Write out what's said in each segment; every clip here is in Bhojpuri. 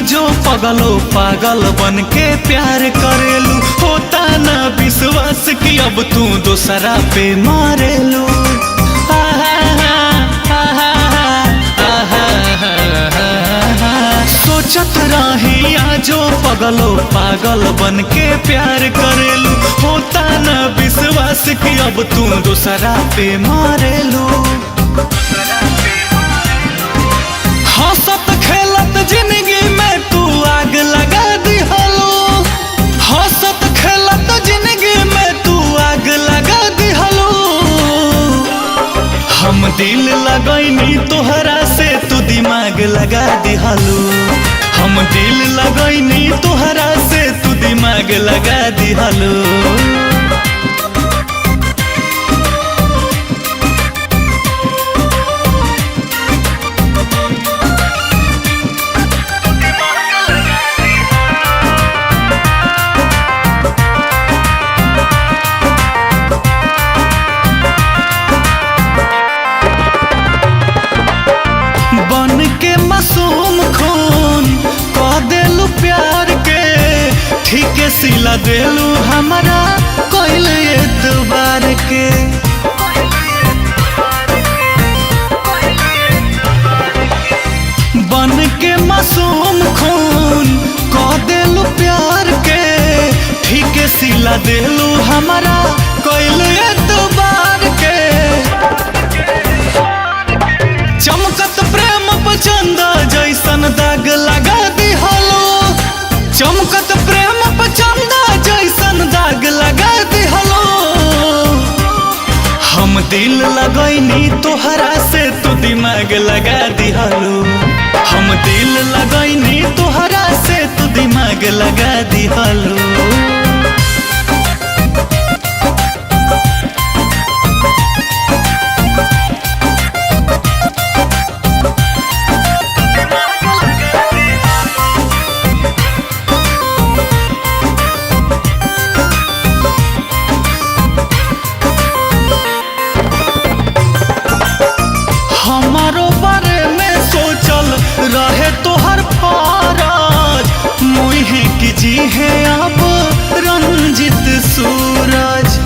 जो पगलो पागल बन के प्यार करेलू। होता ना विश्वास कि अब तू दूसरा पे मारेलू। सोचत रही जो पगलो पागल बन के प्यार करेलू। होता ना विश्वास कि अब तू दूसरा पे मारेलू। हंसत खेलत जिंदगी में तू आग लगा दिहलो। हंसत खेलत जिंदगी में तू आग लगा दिहलो। हम दिल लगैनी तोहरा से तू दिमाग लगा दिहलो। हम दिल लगैनी तोहरा से तू दिमाग लगा दिहलो। बन के मासूम खून कह देलू प्यार के। ठीक सिला देलू हमारा कोइल एतबार के। बन के मासूम खून कह देलू प्यार के। ठीक सिला देलू हमारा कोइल एतबार के। चमकत प्रेम पचंदा जैसन दाग लगा दिहलो। चमकत प्रेम पचंदा जैसन दाग लगा दिहलो। हम दिल लगैनी तोहरा से तू दिमाग लगा दिहलो। हम दिल लगैनी तोहरा से तू दिमाग लगा दिहलो। हमारो बारे में सोचल रहे तोहर फराज। मुहे की जी है अब रंजित सूरज।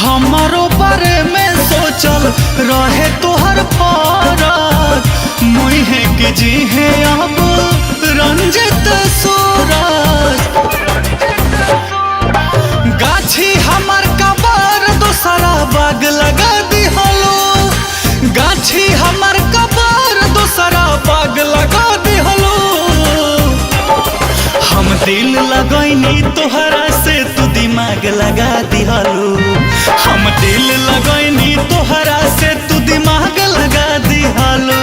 हमारो बारे में सोचल रहे तोहर फराज। मुहे की जी है अब रंजित सूरज। गाछी हमर कबर दोसरा बाग लगा दिहलो। गाछी हमर कबर दोसरा बाग लगा दिहलो। हम दिल लगैनी तोहरा से तू दिमाग लगा दिहलो। हम दिल लगैनी तोहरा से तू दिमाग लगा दिहलो।